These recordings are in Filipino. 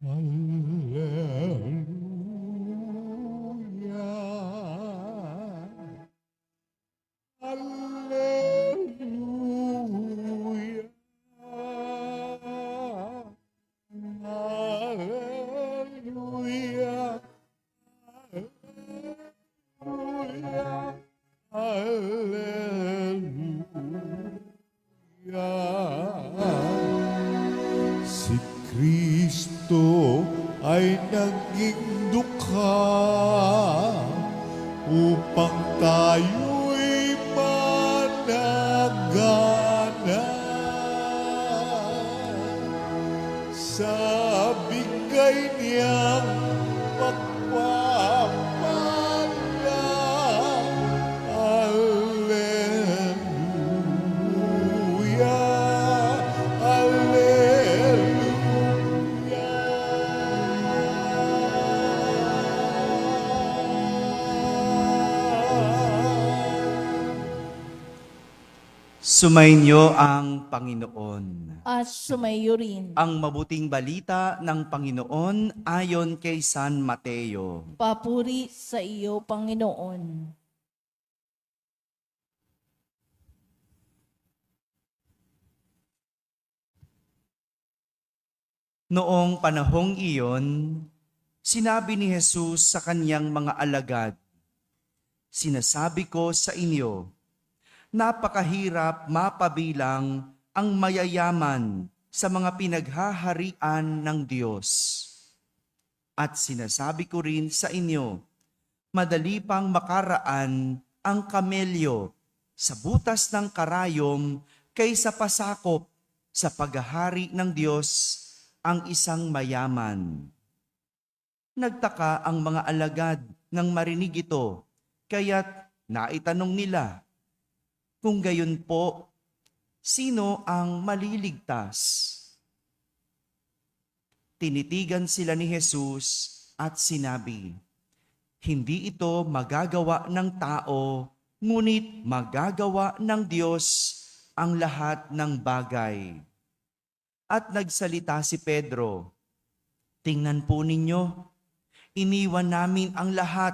Hallelujah. Hallelujah. Hallelujah. Hallelujah. Hallelujah. Si Kristo ay naging dukha upang tayo'y managanan sa bigay niyang pagpapala. Hallelujah. Sumainyo ang Panginoon. At sumayo rin. Ang mabuting balita ng Panginoon ayon kay San Mateo. Papuri sa iyo, Panginoon. Noong panahong iyon, sinabi ni Jesus sa kanyang mga alagad, "Sinasabi ko sa inyo, napakahirap mapabilang ang mayayaman sa mga pinaghaharian ng Diyos. At sinasabi ko rin sa inyo, madali pang makaraan ang kamelyo sa butas ng karayom kaysa pasakop sa paghahari ng Diyos ang isang mayaman." Nagtaka ang mga alagad nang marinig ito, kaya't naitanong nila, "Kung gayon po, sino ang maliligtas?" Tinitigan sila ni Jesus at sinabi, "Hindi ito magagawa ng tao, ngunit magagawa ng Diyos ang lahat ng bagay." At nagsalita si Pedro, "Tingnan po ninyo, iniwan namin ang lahat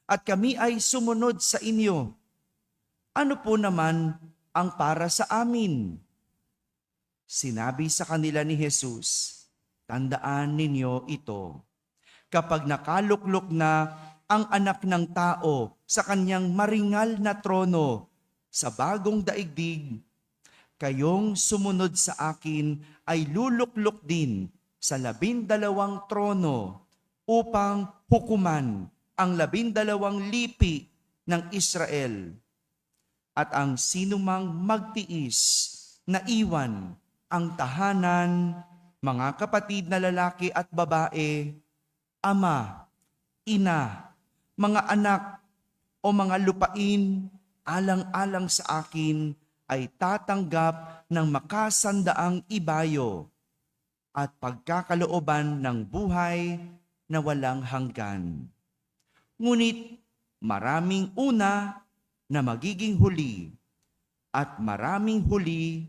at kami ay sumunod sa inyo. Ano po naman ang para sa amin?" Sinabi sa kanila ni Jesus, "Tandaan ninyo ito. Kapag nakaluklok na ang anak ng tao sa kanyang maringal na trono sa bagong daigdig, kayong sumunod sa akin ay luluklok din sa 12 trono upang hukuman ang 12 lipi ng Israel. At ang sinumang magtiis na iwan ang tahanan, mga kapatid na lalaki at babae, ama, ina, mga anak o mga lupain, alang-alang sa akin, ay tatanggap ng makasandaang ibayo at pagkakalooban ng buhay na walang hanggan. Ngunit maraming una na magiging huli at maraming huli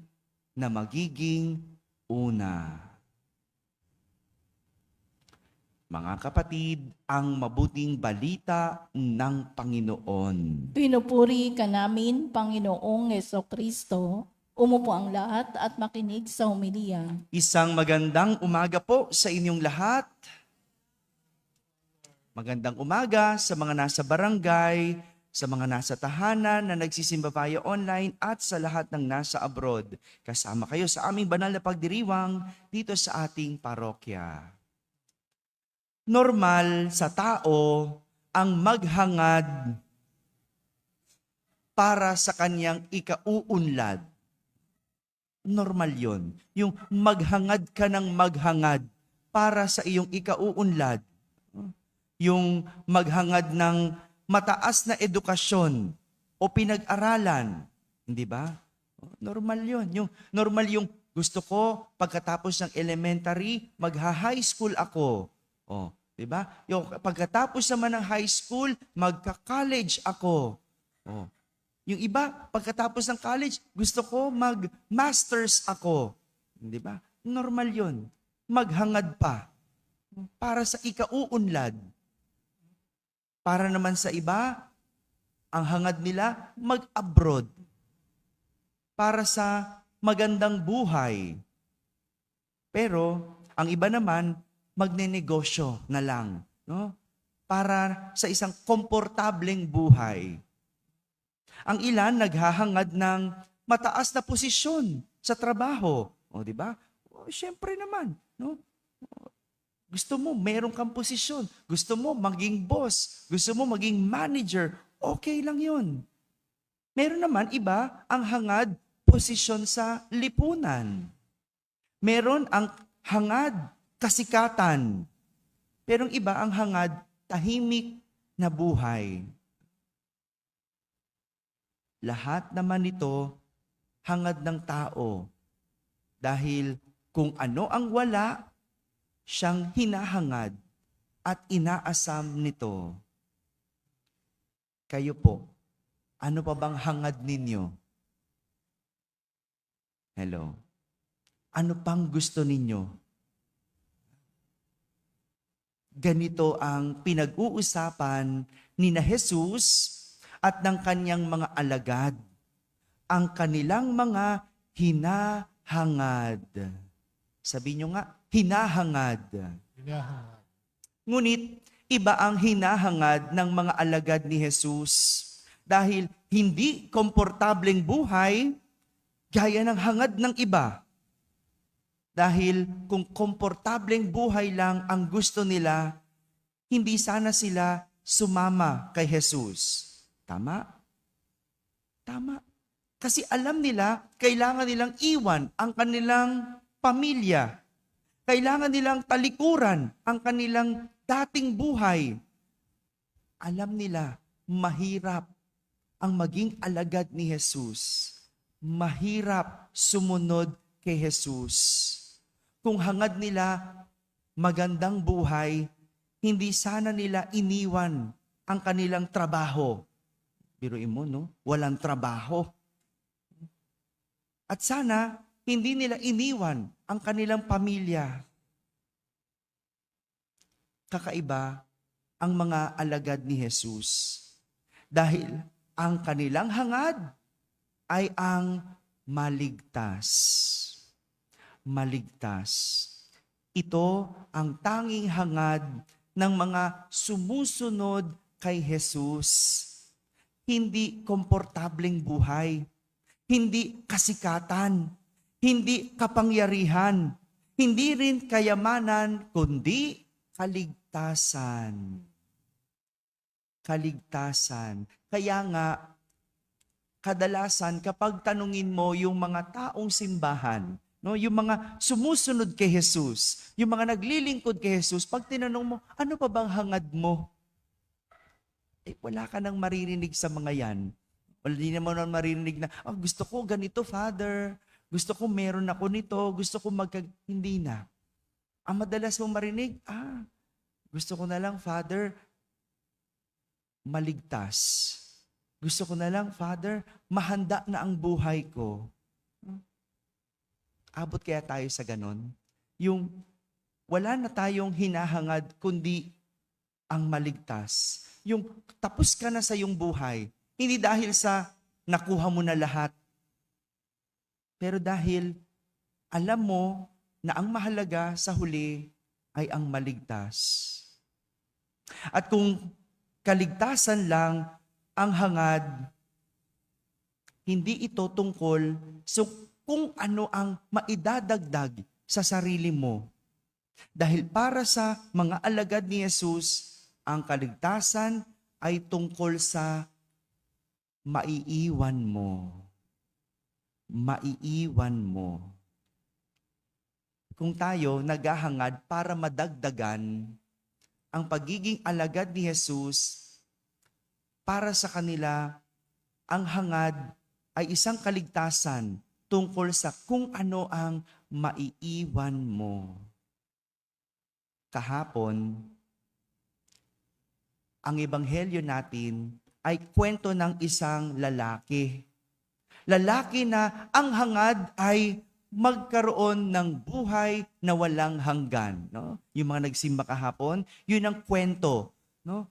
na magiging una." Mga kapatid, ang mabuting balita ng Panginoon. Pinupuri ka namin, Panginoong Jesucristo. Umupo ang lahat at makinig sa homilya. Isang magandang umaga po sa inyong lahat. Magandang umaga sa mga nasa barangay, sa mga nasa tahanan na nagsisimba via online at sa lahat ng nasa abroad. Kasama kayo sa aming banal na pagdiriwang dito sa ating parokya. Normal sa tao ang maghangad para sa kanyang ikauunlad. Normal yon. Yung maghangad ka ng maghangad para sa iyong ikauunlad. Yung maghangad ng mataas na edukasyon o pinag-aralan. Hindi ba? Normal yon. Yung normal yung gusto ko pagkatapos ng elementary, magha-high school ako. Oh, 'di ba? Yung pagkatapos naman ng high school, magka-college ako. Oh. Yung iba, pagkatapos ng college, gusto ko mag-masters ako. 'Di ba? Normal 'yon. Maghangad pa. para sa ikauunlad. Para naman sa iba, ang hangad nila mag-abroad para sa magandang buhay. Pero ang iba naman magnenegosyo na lang, no? Para sa isang komportableng buhay. Ang ilan naghahangad ng mataas na posisyon sa trabaho. O, di ba? Siyempre naman, no? Gusto mo, meron kang posisyon. Gusto mo, maging boss. Gusto mo, maging manager. Okay lang yun. Meron naman iba ang hangad posisyon sa lipunan. Meron ang hangad kasikatan. Pero ang iba ang hangad tahimik na buhay. Lahat naman ito hangad ng tao. Dahil kung ano ang wala, siyang hinahangad at inaasam nito. Kayo po, ano pa bang hangad ninyo? Hello? Ano pang gusto ninyo? Ganito ang pinag-uusapan ni na Jesus at ng kanyang mga alagad. Ang kanilang mga hinahangad. Sabi nyo nga, hinahangad. Hinahangad. Ngunit, iba ang hinahangad ng mga alagad ni Jesus. Dahil hindi komportableng buhay, gaya ng hangad ng iba. Dahil kung komportableng buhay lang ang gusto nila, hindi sana sila sumama kay Jesus. Tama? Tama. Kasi alam nila, kailangan nilang iwan ang kanilang pamilya. Kailangan nilang talikuran ang kanilang dating buhay. Alam nila, mahirap ang maging alagad ni Jesus. Mahirap sumunod kay Jesus. Kung hangad nila magandang buhay, hindi sana nila iniwan ang kanilang trabaho. Biruin mo, no? Walang trabaho. At sana, hindi nila iniwan ang kanilang pamilya. Kakaiba ang mga alagad ni Jesus. Dahil ang kanilang hangad ay ang maligtas. Maligtas. Ito ang tanging hangad ng mga sumusunod kay Jesus. Hindi komportableng buhay. Hindi kasikatan. Hindi kapangyarihan. Hindi rin kayamanan, kundi kaligtasan. Kaligtasan. Kaya nga, kadalasan kapag tanungin mo yung mga taong simbahan, no, yung mga sumusunod kay Jesus, yung mga naglilingkod kay Jesus, pag tinanong mo, ano pa bang hangad mo? Wala ka nang maririnig sa mga yan. Wala din naman maririnig na, gusto ko ganito, Father. Gusto ko meron ako nito. Gusto ko hindi na. Ang madalas mong marinig, gusto ko na lang, Father, maligtas. Gusto ko na lang, Father, mahanda na ang buhay ko. Abot kaya tayo sa ganon? Yung wala na tayong hinahangad, kundi ang maligtas. Yung tapos ka na sa iyong buhay, hindi dahil sa nakuha mo na lahat, pero dahil alam mo na ang mahalaga sa huli ay ang maligtas. At kung kaligtasan lang ang hangad, hindi ito tungkol sa kung ano ang maidadagdag sa sarili mo. Dahil para sa mga alagad ni Jesus, ang kaligtasan ay tungkol sa maiiwan mo. Maiiwan mo. Kung tayo naghahangad para madagdagan ang pagiging alagad ni Jesus, para sa kanila, ang hangad ay isang kaligtasan tungkol sa kung ano ang maiiwan mo. Kahapon, ang ebanghelyo natin ay kwento ng isang lalaki. Lalaki na ang hangad ay magkaroon ng buhay na walang hanggan. No? Yung mga nagsimba kahapon, yun ang kwento. No?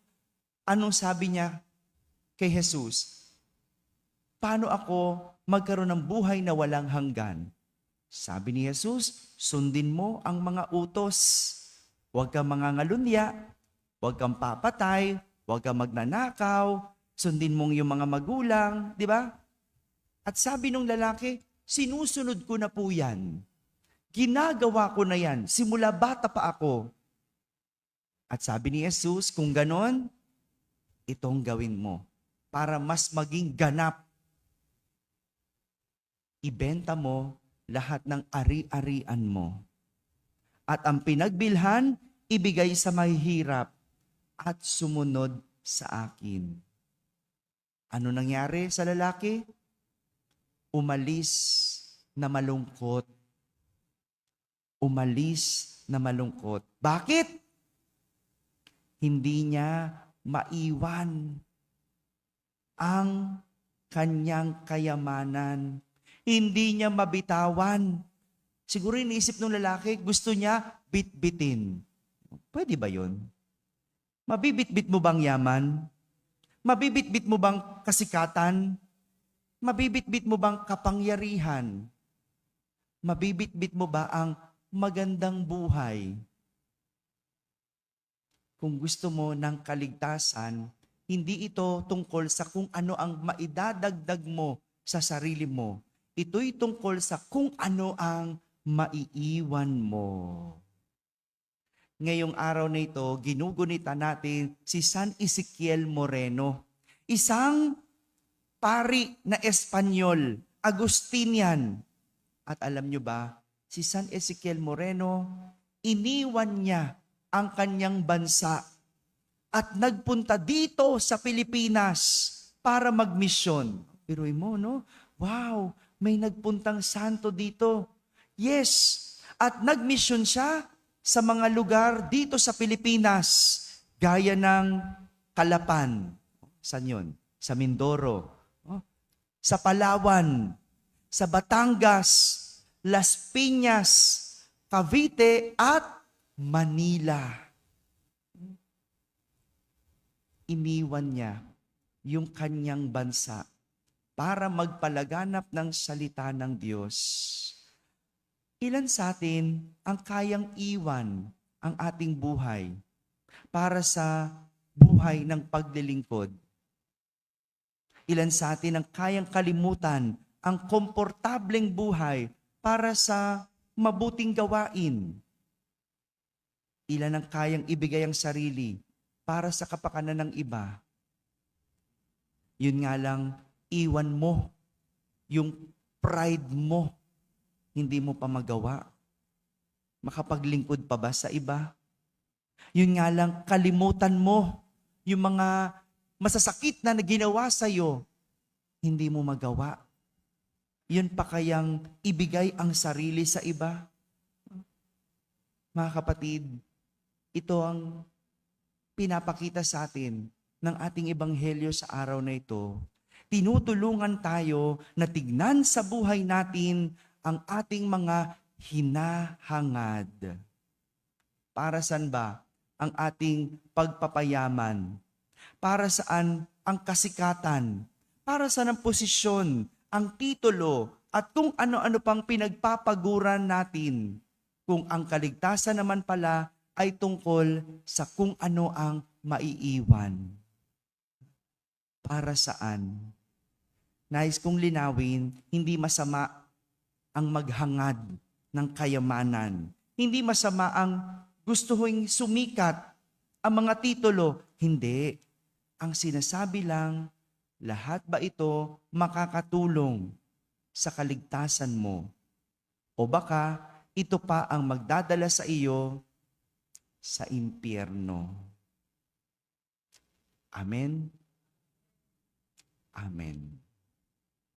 Anong sabi niya kay Jesus? Paano ako magkaroon ng buhay na walang hanggan? Sabi ni Jesus, sundin mo ang mga utos. Huwag kang mangangalunya, huwag kang papatay, huwag kang magnanakaw, sundin mong yung mga magulang, di ba? At sabi nung lalaki, sinusunod ko na po yan. Ginagawa ko na yan, simula bata pa ako. At sabi ni Jesus, kung ganon, itong gawin mo para mas maging ganap. Ibenta mo lahat ng ari-arian mo. At ang pinagbilhan, ibigay sa mahihirap at sumunod sa akin. Ano nangyari sa lalaki? Umalis na malungkot. Umalis na malungkot. Bakit? Hindi niya maiwan ang kanyang kayamanan. Hindi niya mabitawan. Siguro iniisip ng lalaki, gusto niya bitbitin. Pwede ba yun? Mabibitbit mo bang yaman? Mabibitbit mo bang kasikatan? Mabibitbit mo bang kapangyarihan? Mabibitbit mo ba ang magandang buhay? Kung gusto mo ng kaligtasan, hindi ito tungkol sa kung ano ang maidadagdag mo sa sarili mo. Ito'y tungkol sa kung ano ang maiiwan mo. Ngayong araw na ito, ginugunita natin si San Ezequiel Moreno. Isang pari na Espanyol, Agustinian. At alam nyo ba, si San Ezequiel Moreno, iniwan niya ang kanyang bansa at nagpunta dito sa Pilipinas para magmisyon. Piruin mo, no? Wow, may nagpuntang santo dito. Yes, at nagmisyon siya sa mga lugar dito sa Pilipinas, gaya ng Calapan. Saan yun? Sa Mindoro. Sa Palawan. Sa Batangas. Las Piñas. Cavite at Manila. Iniwan niya yung kanyang bansa para magpalaganap ng salita ng Diyos. Ilan sa atin ang kayang iwan ang ating buhay para sa buhay ng paglilingkod? Ilan sa atin ang kayang kalimutan ang komportableng buhay para sa mabuting gawain? Ilan ang kayang ibigay ang sarili para sa kapakanan ng iba? Yun nga lang, iwan mo yung pride mo. Hindi mo pa magawa. Makapaglingkod pa ba sa iba? Yun nga lang, kalimutan mo yung mga masasakit na ginawa sa'yo. Hindi mo magawa. Yun pa kayang ibigay ang sarili sa iba? Mga kapatid, ito ang pinapakita sa atin ng ating ebanghelyo sa araw na ito. Tinutulungan tayo na tignan sa buhay natin ang ating mga hinahangad. Para saan ba ang ating pagpapayaman? Para saan ang kasikatan? Para saan ang posisyon, ang titulo, at kung ano-ano pang pinagpapaguran natin? Kung ang kaligtasan naman pala ay tungkol sa kung ano ang maiiwan. Para saan? Nais kong linawin, hindi masama ang maghangad ng kayamanan. Hindi masama ang gustuhing sumikat, ang mga titulo. Hindi. Ang sinasabi lang, lahat ba ito makakatulong sa kaligtasan mo? O baka ito pa ang magdadala sa iyo sa impyerno. Amen? Amen.